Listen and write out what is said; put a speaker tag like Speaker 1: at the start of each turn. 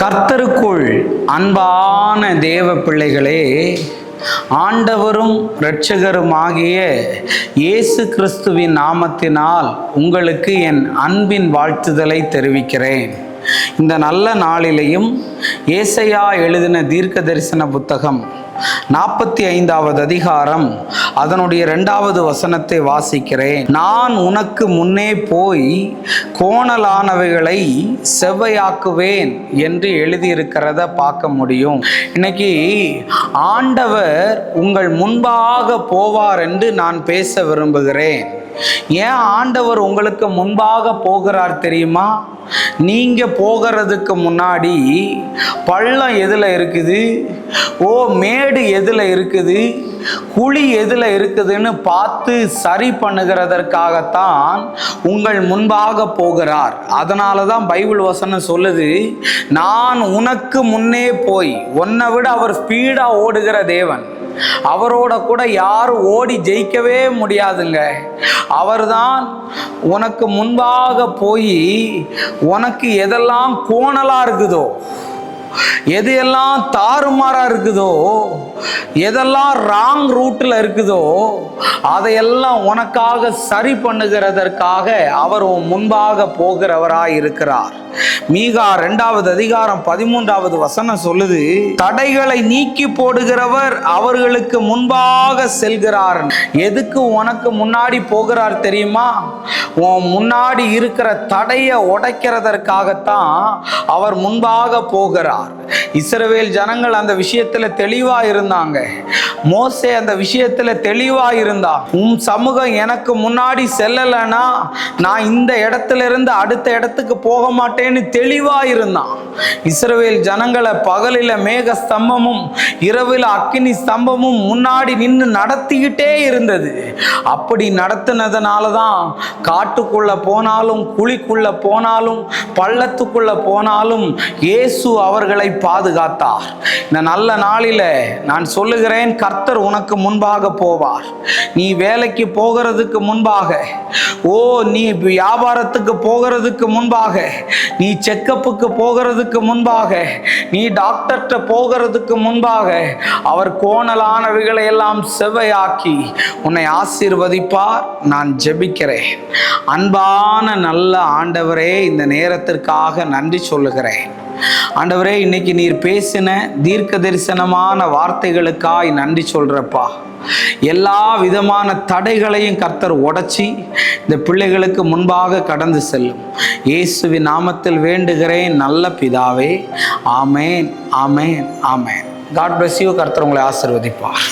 Speaker 1: கர்த்தருக்குள் அன்பான தேவ பிள்ளைகளே, ஆண்டவரும் இரட்சகருமாகிய இயேசு கிறிஸ்துவின் நாமத்தினால் உங்களுக்கு என் அன்பின் வாழ்த்துதலை தெரிவிக்கிறேன். இந்த நல்ல நாளிலேயும் ஏசாயா எழுதின தீர்க்க தரிசன புத்தகம் 45வது அதிகாரம் அதனுடைய 2வது வசனத்தை வாசிக்கிறேன். நான் உனக்கு முன்னே போய் கோணலானவைகளை செவ்வையாக்குவேன் என்று எழுதியிருக்கிறத பார்க்க முடியும். இன்னைக்கு ஆண்டவர் உங்கள் முன்பாக போவார் என்று நான் பேச விரும்புகிறேன். ஏன் ஆண்டவர் உங்களுக்கு முன்பாக போகிறார் தெரியுமா? நீங்க போகிறதுக்கு முன்னாடி பள்ளம் எதுல இருக்குது, மேடு எதுல இருக்குது, குழி எதுல இருக்குதுன்னு பார்த்து சரி பண்ணுகிறதற்காகத்தான் உங்கள் முன்பாக போகிறார். அதனால தான் பைபிள் வசனம் சொல்லுது, நான் உனக்கு முன்னே போய். உன்னை விட அவர் ஸ்பீடா ஓடுகிற தேவன். அவரோட கூட யாரும் ஓடி ஜெயிக்கவே முடியாதுங்க. அவர்தான் உனக்கு முன்பாக போய் உனக்கு எதெல்லாம் கோணலா இருக்குதோ, எது எல்லாம் தாறுமாறா இருக்குதோ, எதெல்லாம் ராங் ரூட்ல இருக்குதோ, அதையெல்லாம் உனக்காக சரி பண்ணுகிறதற்காக அவர் முன்பாக போகிறவராய் இருக்கிறார். மீகா 2வது அதிகாரம் 13வது வசனம் சொல்லுது, தடைகளை நீக்கி போடுகிறவர் அவர்களுக்கு முன்பாக செல்கிறார். எதுக்கு உனக்கு முன்னாடி போகிறார் தெரியுமா? உன் முன்னாடி இருக்கிற தடையை உடைக்கிறதற்காகத்தான் அவர் முன்பாக போகிறார். இஸ்ரவேல் ஜனங்கள் அந்த விஷயத்துல தெளிவா இருந்தாங்க. மோசே அந்த விஷயத்துல தெளிவா இருந்தா, உன் சமூகம் எனக்கு முன்னாடி செல்லலைன்னா நான் இந்த இடத்துல இருந்து அடுத்த இடத்துக்கு போக மாட்டேன்னு தெளிவா இருந்தான். இஸ்ரவேல் ஜனங்களை பகலில மேக ஸ்தம்பமும் இரவில் அக்கினி ஸ்தம்பமும் முன்னாடி நின்று நடத்திக்கிட்டே இருந்தது. அப்படி நடத்தினதுனாலதான் காட்டுக்குள்ள போனாலும், குழிக்குள்ள போனாலும், பள்ளத்துக்குள்ள போனாலும் இயேசு அவர்களை பாதுகாத்தார். இந்த நல்ல நாளில நான் சொல்லுகிறேன், கர்த்தர் உனக்கு முன்பாக போவார். நீ வேலைக்கு போகிறதுக்கு முன்பாக, நீ வியாபாரத்துக்கு போகிறதுக்கு முன்பாக, நீ செக்கப்புக்கு போகிறதுக்கு முன்பாக, நீ டாக்டர்கிட்ட போகிறதுக்கு முன்பாக அவர் கோணலானவைகளை எல்லாம் செவ்வையாக்கி உன்னை ஆசீர்வதிப்பார். நான் ஜெபிக்கிறேன். அன்பான நல்ல ஆண்டவரே, இந்த நேரத்திற்காக நன்றி சொல்லுகிறேன். ஆண்டவரே, இன்னைக்கு நீர் பேசின தீர்க்க தரிசனமான வார்த்தைகளுக்காய் நன்றி சொல்றப்பா. எல்லா விதமான தடைகளையும் கர்த்தர் உடைச்சி இந்த பிள்ளைகளுக்கு முன்பாக கடந்து செல்லும். இயேசுவின் நாமத்தில் வேண்டுகிறேன் நல்ல பிதாவே. ஆமேன், ஆமேன், ஆமேன். God bless you. கர்த்தர் உங்களை ஆசீர்வதிப்பார்.